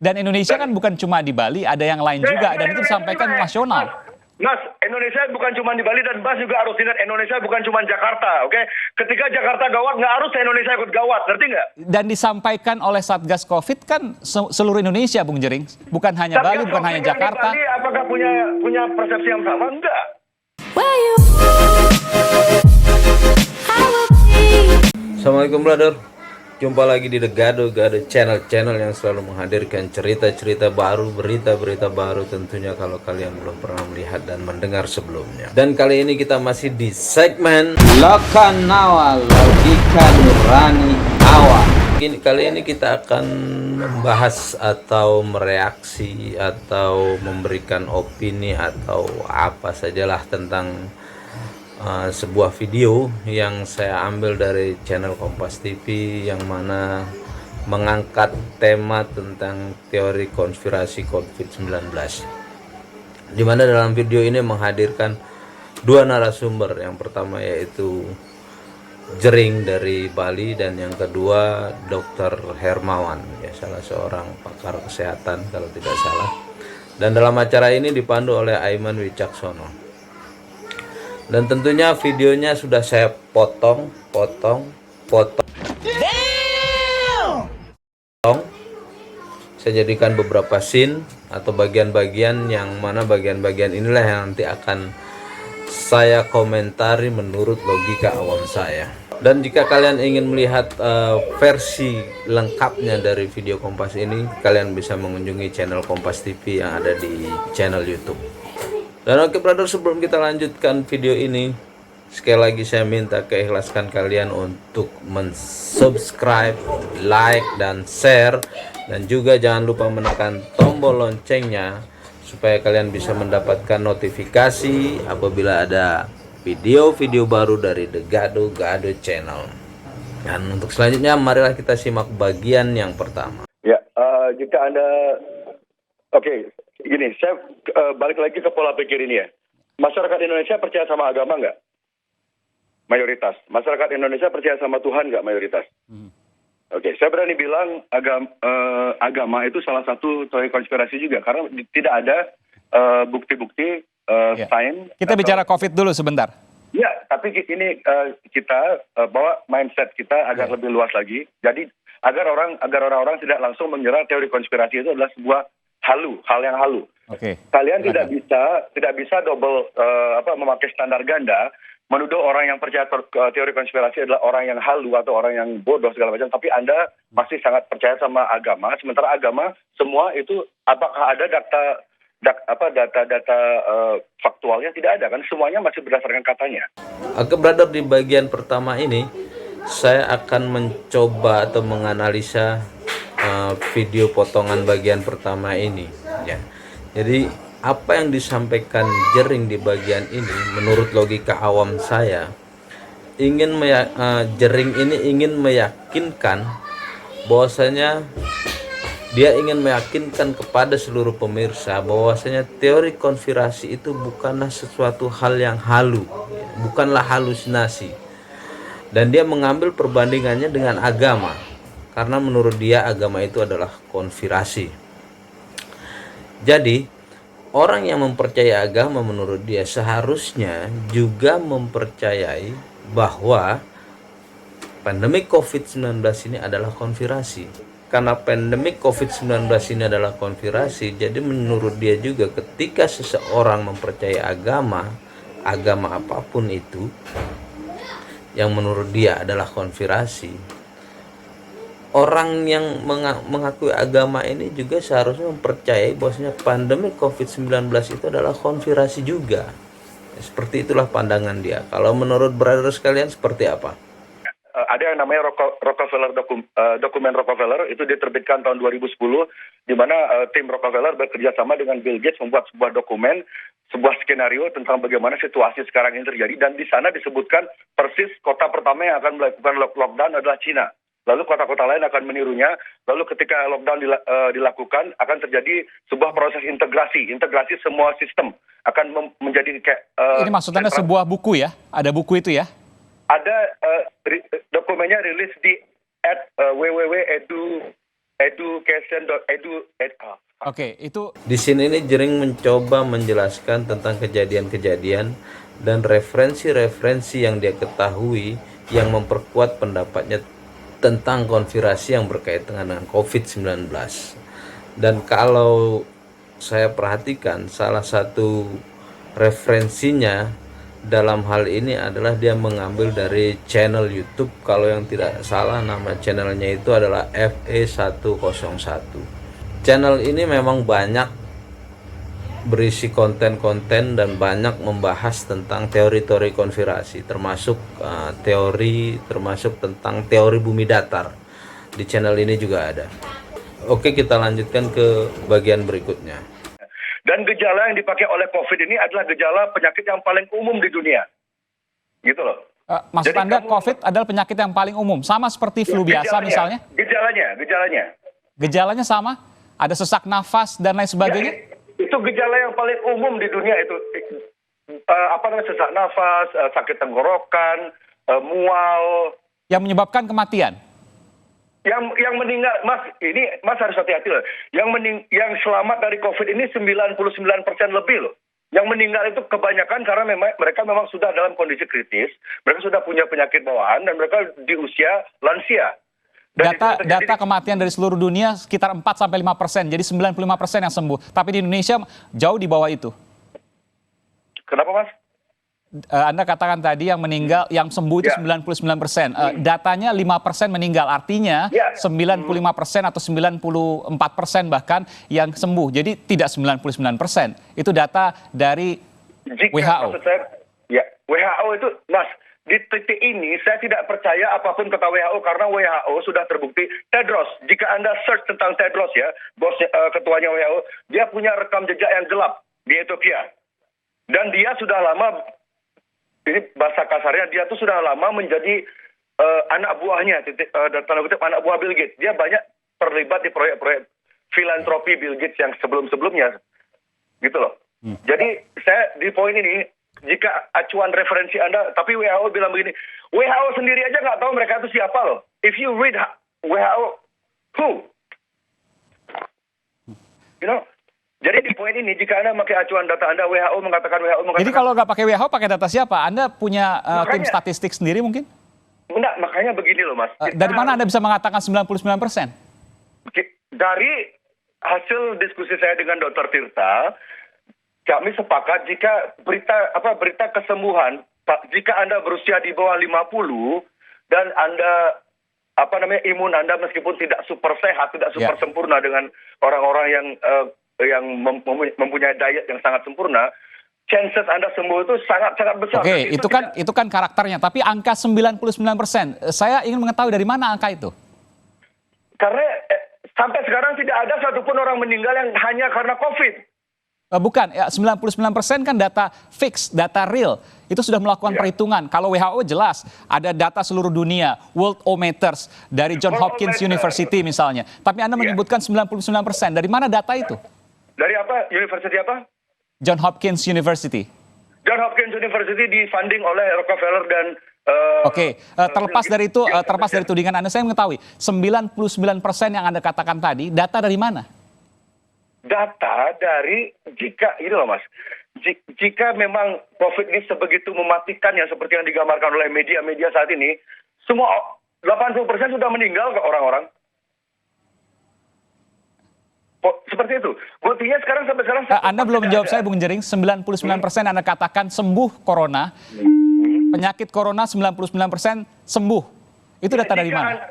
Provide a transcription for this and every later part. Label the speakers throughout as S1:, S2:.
S1: Dan Indonesia kan bukan cuma di Bali, ada yang lain juga, dan itu disampaikan nasional.
S2: Mas, Indonesia bukan cuma di Bali, dan Mas juga harus ingat Indonesia bukan cuma Jakarta, oke? Ketika Jakarta gawat, nggak harus Indonesia ikut gawat, ngerti nggak?
S1: Dan disampaikan oleh Satgas Covid kan seluruh Indonesia, Bung Jering. Bukan hanya Bali, bukan hanya Jakarta.
S2: Bali, apakah punya persepsi yang sama? Enggak.
S3: Assalamualaikum brother, jumpa lagi di The Gado channel yang selalu menghadirkan cerita-cerita baru, berita-berita baru tentunya kalau kalian belum pernah melihat dan mendengar sebelumnya. Dan kali ini kita masih di segmen Lokan Nawa, Logika Nurani Awal. Kali ini kita akan membahas atau mereaksi atau memberikan opini atau apa sajalah tentang sebuah video yang saya ambil dari channel Kompas TV yang mana mengangkat tema tentang teori konspirasi COVID-19, dimana dalam video ini menghadirkan dua narasumber. Yang pertama yaitu Jering dari Bali dan yang kedua Dr. Hermawan, ya, salah seorang pakar kesehatan kalau tidak salah. Dan dalam acara ini dipandu oleh Aiman Wicaksono. Dan tentunya videonya sudah saya potong. Saya jadikan beberapa scene atau bagian-bagian yang mana bagian-bagian inilah yang nanti akan saya komentari menurut logika awam saya. Dan jika kalian ingin melihat versi lengkapnya dari video Kompas ini, kalian bisa mengunjungi channel Kompas TV yang ada di channel YouTube. Dan oke brother, sebelum kita lanjutkan video ini, sekali lagi saya minta keikhlasan kalian untuk mensubscribe, like, dan share. Dan juga jangan lupa menekan tombol loncengnya supaya kalian bisa mendapatkan notifikasi apabila ada video-video baru dari The Gado channel. Dan untuk selanjutnya marilah kita simak bagian yang pertama.
S2: Ya, jika Anda... Oke. Gini, saya balik lagi ke pola pikir ini ya. Masyarakat Indonesia percaya sama agama nggak? Mayoritas. Masyarakat Indonesia percaya sama Tuhan nggak? Mayoritas. Oke, saya berani bilang agama itu salah satu teori konspirasi juga. Karena tidak ada bukti-bukti sains. Kita
S1: bicara COVID dulu sebentar.
S2: Ya, tapi ini kita bawa mindset kita agar lebih luas lagi. Jadi agar orang-orang tidak langsung mengira teori konspirasi itu adalah sebuah hal yang halu. Kalian tidak bisa double memakai standar ganda menuduh orang yang percaya teori konspirasi adalah orang yang halu atau orang yang bodoh segala macam, tapi Anda masih sangat percaya sama agama. Sementara agama semua itu apakah ada data faktualnya? Tidak ada kan, semuanya masih berdasarkan katanya.
S3: Oke brother, di bagian pertama ini saya akan mencoba atau menganalisa video potongan bagian pertama ini ya. Jadi apa yang disampaikan Jering di bagian ini menurut logika awam saya Jering ini ingin meyakinkan bahwasanya dia ingin meyakinkan kepada seluruh pemirsa bahwasanya teori konspirasi itu bukanlah sesuatu hal yang halu, bukanlah halusinasi. Dan dia mengambil perbandingannya dengan agama. Karena menurut dia agama itu adalah konspirasi. Jadi orang yang mempercayai agama menurut dia seharusnya juga mempercayai bahwa pandemi COVID-19 ini adalah konspirasi. Karena pandemi COVID-19 ini adalah konspirasi, jadi menurut dia juga ketika seseorang mempercayai agama apapun itu yang menurut dia adalah konspirasi, orang yang mengakui agama ini juga seharusnya mempercayai bahwasanya pandemi COVID-19 itu adalah konspirasi juga. Seperti itulah pandangan dia. Kalau menurut brother sekalian seperti apa?
S2: Ada yang namanya Rockefeller dokumen Rockefeller, itu diterbitkan tahun 2010, di mana tim Rockefeller bekerja sama dengan Bill Gates membuat sebuah dokumen, sebuah skenario tentang bagaimana situasi sekarang ini terjadi. Dan di sana disebutkan persis kota pertama yang akan melakukan lockdown adalah Cina. Lalu kota-kota lain akan menirunya. Lalu ketika lockdown dilakukan, akan terjadi sebuah proses integrasi semua sistem akan menjadi kayak.
S1: Ini maksudnya sebuah buku ya? Ada buku itu ya?
S2: Ada dokumennya rilis di @www.edu
S1: Oke, itu
S3: Di sini ini Jering mencoba menjelaskan tentang kejadian-kejadian dan referensi-referensi yang dia ketahui yang memperkuat pendapatnya tentang konspirasi yang berkaitan dengan COVID-19. Dan kalau saya perhatikan, salah satu referensinya dalam hal ini adalah dia mengambil dari channel YouTube. Kalau yang tidak salah nama channelnya itu adalah FE101. Channel ini memang banyak berisi konten-konten dan banyak membahas tentang teori-teori konspirasi, termasuk tentang teori bumi datar. Di channel ini juga ada. Oke, kita lanjutkan ke bagian berikutnya.
S2: Dan gejala yang dipakai oleh COVID ini adalah gejala penyakit yang paling umum di dunia. Gitu loh.
S1: maksud
S2: Jadi
S1: Anda
S2: kamu-
S1: COVID adalah penyakit yang paling umum, sama seperti flu biasa misalnya?
S2: Gejalanya.
S1: Gejalanya sama? Ada sesak nafas dan lain sebagainya?
S2: Ya, itu gejala yang paling umum di dunia itu. Sesak nafas, sakit tenggorokan, mual.
S1: Yang menyebabkan kematian?
S2: Yang meninggal, Mas harus hati-hati loh. Yang selamat dari COVID ini 99% lebih loh. Yang meninggal itu kebanyakan karena mereka memang sudah dalam kondisi kritis, mereka sudah punya penyakit bawaan dan mereka di usia lansia. Dan
S1: Data kematian dari seluruh dunia sekitar 4-5%, jadi 95% yang sembuh. Tapi di Indonesia jauh di bawah itu.
S2: Kenapa, Mas?
S1: Anda katakan tadi yang meninggal, yang sembuh itu
S2: Ya.
S1: 99%. Datanya 5% meninggal, artinya
S2: Ya.
S1: 95% atau 94% bahkan yang sembuh. Jadi tidak 99%. Itu data dari WHO.
S2: Maksud saya, ya, WHO itu, Mas, di titik ini saya tidak percaya apapun kata WHO karena WHO sudah terbukti. Tedros, jika Anda search tentang Tedros ya, ketuanya WHO, dia punya rekam jejak yang gelap di Ethiopia. Dan dia sudah lama, ini bahasa kasarnya, dia tuh sudah lama menjadi anak buahnya, tanda kutip anak buah Bill Gates. Dia banyak terlibat di proyek-proyek filantropi Bill Gates yang sebelum-sebelumnya. Gitu loh. Jadi saya di poin ini, jika acuan referensi Anda, tapi WHO bilang begini, WHO sendiri aja nggak tahu mereka itu siapa loh. If you read WHO, who? You know? Jadi di poin ini, jika Anda memakai acuan data Anda, WHO mengatakan.
S1: Jadi kalau nggak pakai WHO, pakai data siapa? Anda punya tim
S2: Makanya.
S1: statistik sendiri mungkin?
S2: Enggak, makanya begini loh Mas.
S1: Dari mana Anda bisa mengatakan 99%?
S2: Dari hasil diskusi saya dengan Dr. Tirta, kami sepakat jika berita kesembuhan, jika Anda berusia di bawah 50 dan Anda imun Anda meskipun tidak super sehat, tidak super sempurna dengan orang-orang yang mempunyai diet yang sangat sempurna, chances Anda sembuh itu sangat-sangat besar.
S1: Oke, itu kan karakternya. Tapi angka 99%, saya ingin mengetahui dari mana angka itu.
S2: Karena sampai sekarang tidak ada satupun orang meninggal yang hanya karena COVID.
S1: Bukan, 99% kan data fix, data real. Itu sudah melakukan perhitungan. Kalau WHO jelas, ada data seluruh dunia, Worldometers, dari John Hopkins University misalnya. Tapi Anda menyebutkan 99%. Dari mana data itu?
S2: Dari apa? University apa?
S1: John Hopkins University.
S2: John Hopkins University difunding oleh Rockefeller dan
S1: Oke, terlepas dari tudingan Anda, saya mengetahui 99% yang Anda katakan tadi, data dari mana?
S2: Data dari jika memang COVID ini sebegitu mematikan yang seperti yang digambarkan oleh media-media saat ini, semua 80% sudah meninggal ke orang-orang. Seperti itu. Buktinya sampai sekarang
S1: Anda belum menjawab saya, Bung Jering. 99% Anda katakan sembuh corona. Penyakit corona 99% sembuh. Itu data dari mana?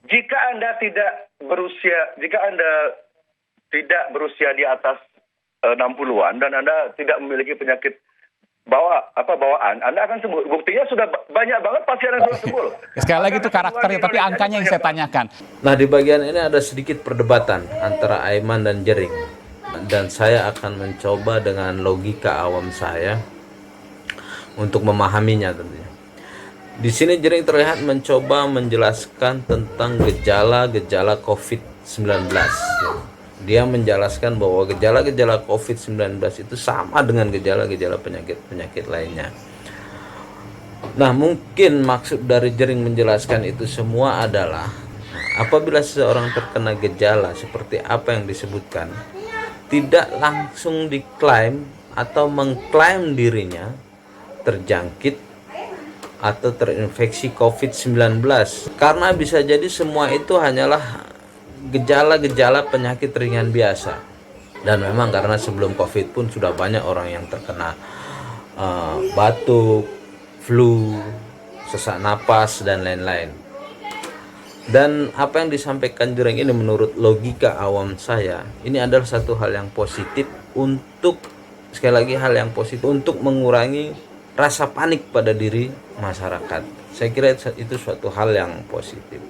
S2: Jika Anda tidak berusia di atas 60-an dan Anda tidak memiliki penyakit bawaan, Anda akan sembuh. Buktinya sudah banyak banget pasien yang sudah sembuh.
S1: Sekali lagi itu karakternya, tapi angkanya yang saya tanyakan.
S3: Nah, di bagian ini ada sedikit perdebatan antara Aiman dan Jering. Dan saya akan mencoba dengan logika awam saya untuk memahaminya tentunya. Di sini Jering terlihat mencoba menjelaskan tentang gejala-gejala COVID-19. Dia menjelaskan bahwa gejala-gejala COVID-19 itu sama dengan gejala-gejala penyakit-penyakit lainnya. Nah, mungkin maksud dari Jering menjelaskan itu semua adalah Apabila seseorang terkena gejala seperti apa yang disebutkan, tidak langsung diklaim atau mengklaim dirinya terjangkit atau terinfeksi COVID-19, karena bisa jadi semua itu hanyalah gejala-gejala penyakit ringan biasa. Dan memang karena sebelum COVID pun sudah banyak orang yang terkena batuk, flu, sesak napas, dan lain-lain. Dan apa yang disampaikan Jering ini menurut logika awam saya, ini adalah satu hal yang positif untuk, sekali lagi hal yang positif untuk mengurangi rasa panik pada diri masyarakat. Saya kira itu suatu hal yang positif.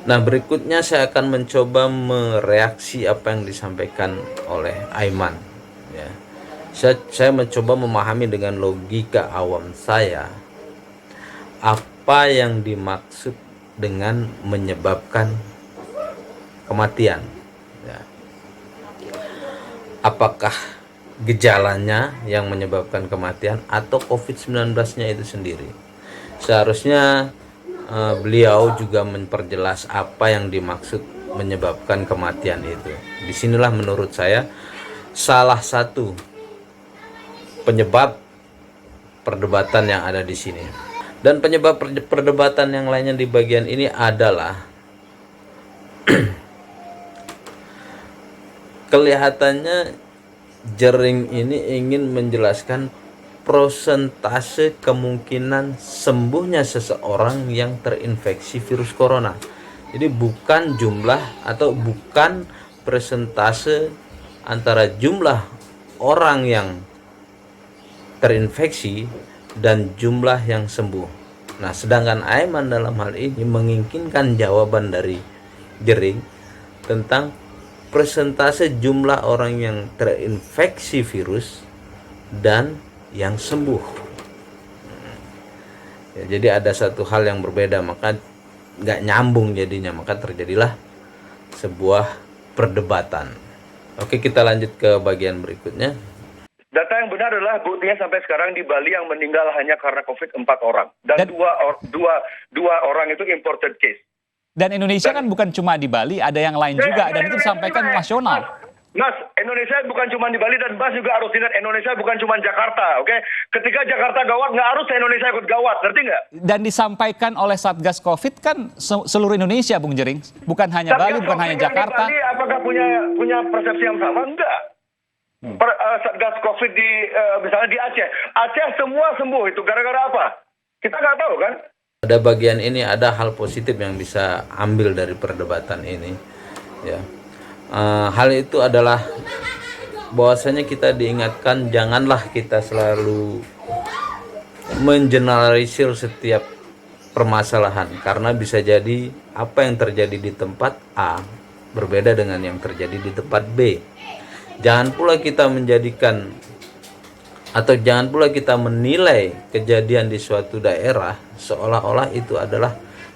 S3: Nah, berikutnya saya akan mencoba mereaksi apa yang disampaikan oleh Aiman. Ya. Saya mencoba memahami dengan logika awam saya apa yang dimaksud dengan menyebabkan kematian. Ya. Apakah gejalanya yang menyebabkan kematian atau COVID-19-nya itu sendiri? Seharusnya beliau juga memperjelas apa yang dimaksud menyebabkan kematian itu. Disinilah menurut saya salah satu penyebab perdebatan yang ada di sini. Dan penyebab perdebatan yang lainnya di bagian ini adalah kelihatannya Jering ini ingin menjelaskan persentase kemungkinan sembuhnya seseorang yang terinfeksi virus corona. Jadi bukan jumlah atau bukan persentase antara jumlah orang yang terinfeksi dan jumlah yang sembuh. Nah, sedangkan Aiman dalam hal ini menginginkan jawaban dari Jering tentang persentase jumlah orang yang terinfeksi virus dan yang sembuh. Ya, jadi ada satu hal yang berbeda, maka nggak nyambung jadinya, maka terjadilah sebuah perdebatan. Oke, kita lanjut ke bagian berikutnya.
S2: Data yang benar adalah buktinya sampai sekarang di Bali yang meninggal hanya karena COVID 4 orang. Dan dua orang itu imported case.
S1: Dan Indonesia kan bukan cuma di Bali, ada yang lain juga, dan itu disampaikan nasional.
S2: Mas, Indonesia bukan cuma di Bali, dan Mas juga harus ingat Indonesia bukan cuma Jakarta, oke? Ketika Jakarta gawat, nggak harus Indonesia ikut gawat, ngerti nggak? Dan
S1: disampaikan oleh Satgas COVID kan seluruh Indonesia, Bung Jering, bukan hanya Bali, bukan hanya Jakarta.
S2: Bali apakah punya persepsi yang sama? Enggak. Satgas COVID misalnya di Aceh semua sembuh, itu gara-gara apa? Kita nggak tahu kan?
S3: Pada bagian ini ada hal positif yang bisa ambil dari perdebatan ini, ya. Hal itu adalah bahwasanya kita diingatkan janganlah kita selalu mengeneralisir setiap permasalahan, karena bisa jadi apa yang terjadi di tempat A berbeda dengan yang terjadi di tempat B. Jangan pula kita menjadikan atau jangan pula kita menilai kejadian di suatu daerah seolah-olah itu adalah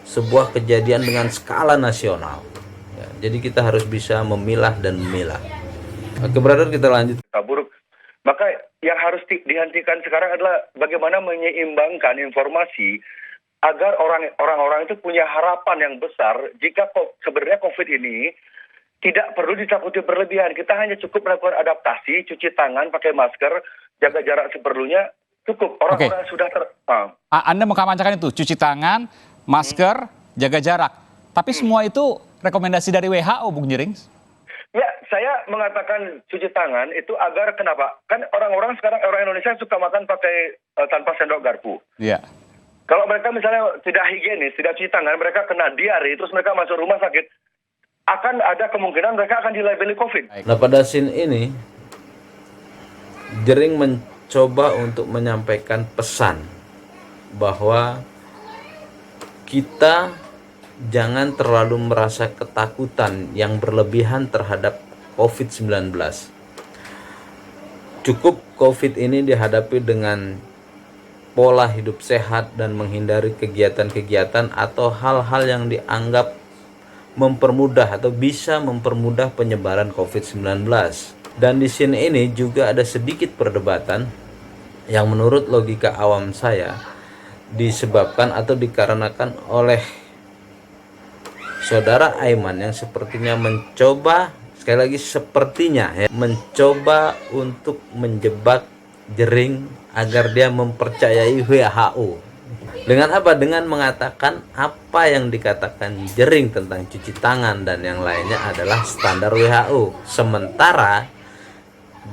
S3: sebuah kejadian dengan skala nasional. Ya, jadi kita harus bisa memilah dan memilah. Oke, brother, kita lanjut.
S2: Buruk. Maka yang harus dihentikan sekarang adalah bagaimana menyeimbangkan informasi agar orang-orang itu punya harapan yang besar jika sebenarnya COVID ini tidak perlu ditakuti berlebihan. Kita hanya cukup melakukan adaptasi, cuci tangan, pakai masker, jaga jarak seperlunya, cukup. Orang-orang sudah
S1: Anda mengkampanyekan itu, cuci tangan, masker, jaga jarak. Tapi semua itu rekomendasi dari WHO, Bung Jering?
S2: Ya, saya mengatakan cuci tangan itu agar kenapa? Kan orang-orang sekarang, orang Indonesia suka makan pakai tanpa sendok garpu.
S1: Iya.
S2: Kalau mereka misalnya tidak higienis, tidak cuci tangan, mereka kena diare, terus mereka masuk rumah sakit, akan ada kemungkinan mereka akan dilabeli COVID.
S3: Nah, pada scene ini Jering mencoba untuk menyampaikan pesan bahwa kita jangan terlalu merasa ketakutan yang berlebihan terhadap COVID-19. Cukup COVID ini dihadapi dengan pola hidup sehat dan menghindari kegiatan-kegiatan atau hal-hal yang dianggap mempermudah atau bisa mempermudah penyebaran COVID-19. Dan di sini ini juga ada sedikit perdebatan yang menurut logika awam saya disebabkan atau dikarenakan oleh saudara Aiman yang sepertinya mencoba, sekali lagi sepertinya ya, mencoba untuk menjebak Jering agar dia mempercayai WHO. Dengan apa? Dengan mengatakan apa yang dikatakan Jering tentang cuci tangan dan yang lainnya adalah standar WHO. Sementara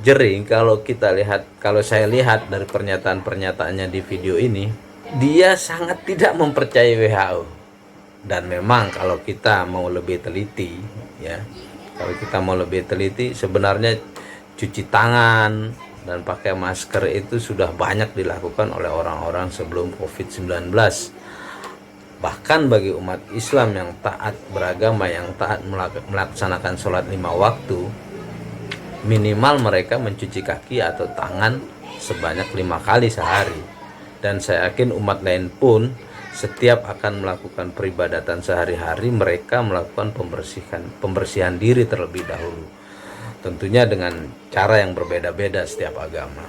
S3: Jering, kalau kita lihat, kalau saya lihat dari pernyataan-pernyataannya di video ini, dia sangat tidak mempercayai WHO. Dan memang kalau kita mau lebih teliti, ya, kalau kita mau lebih teliti, sebenarnya cuci tangan dan pakai masker itu sudah banyak dilakukan oleh orang-orang sebelum COVID-19. Bahkan bagi umat Islam yang taat beragama, yang taat melaksanakan sholat 5 waktu, minimal mereka mencuci kaki atau tangan sebanyak 5 kali sehari. Dan saya yakin umat lain pun setiap akan melakukan peribadatan sehari-hari, mereka melakukan pembersihan diri terlebih dahulu. Tentunya dengan cara yang berbeda-beda setiap agama.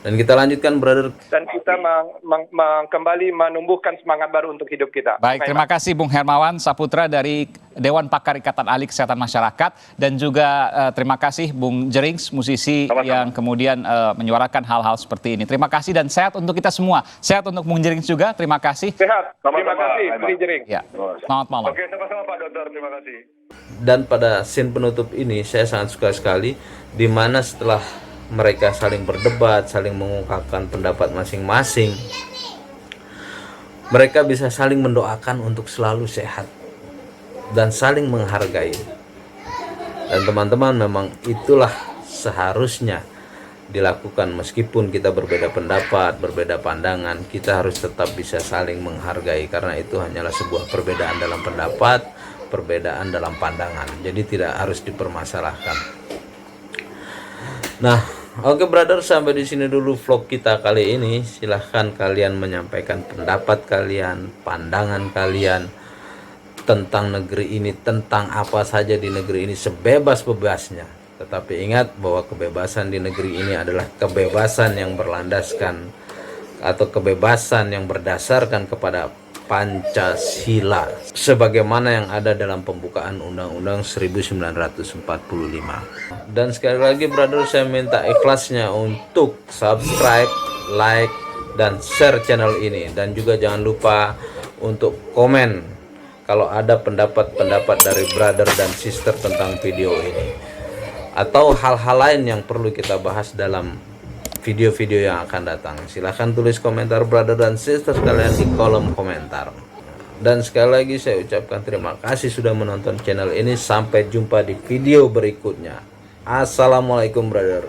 S3: Dan kita lanjutkan, brother.
S4: Dan kita kembali menumbuhkan semangat baru untuk hidup kita.
S1: Baik, terima kasih Bung Hermawan Saputra dari Dewan Pakar Ikatan Ahli Kesehatan Masyarakat, dan juga terima kasih Bung Jering, musisi yang kemudian menyuarakan hal-hal seperti ini. Terima kasih dan sehat untuk kita semua. Sehat untuk Bung Jering juga, terima kasih.
S4: Sehat, terima kasih Bung Jering.
S1: Ya, selamat malam.
S2: Oke, sama-sama Pak Dokter, terima kasih.
S3: Dan pada scene penutup ini saya sangat suka sekali, di mana setelah mereka saling berdebat, saling mengungkapkan pendapat masing-masing, mereka bisa saling mendoakan untuk selalu sehat dan saling menghargai. Dan teman-teman, memang itulah seharusnya dilakukan. Meskipun kita berbeda pendapat, berbeda pandangan, kita harus tetap bisa saling menghargai, karena itu hanyalah sebuah perbedaan dalam pendapat, perbedaan dalam pandangan. Jadi tidak harus dipermasalahkan. Nah, oke brother, sampai di sini dulu vlog kita kali ini. Silahkan kalian menyampaikan pendapat kalian, pandangan kalian tentang negeri ini, tentang apa saja di negeri ini, sebebas-bebasnya. Tetapi ingat bahwa kebebasan di negeri ini adalah kebebasan yang berlandaskan atau kebebasan yang berdasarkan kepada Pancasila, sebagaimana yang ada dalam pembukaan Undang-Undang 1945. Dan sekali lagi brother, saya minta ikhlasnya untuk subscribe, like, dan share channel ini. Dan juga jangan lupa untuk komen kalau ada pendapat-pendapat dari brother dan sister tentang video ini, atau hal-hal lain yang perlu kita bahas dalam video-video yang akan datang. Silahkan tulis komentar brother dan sister kalian di kolom komentar. Dan sekali lagi saya ucapkan terima kasih sudah menonton channel ini. Sampai jumpa di video berikutnya. Assalamualaikum brother.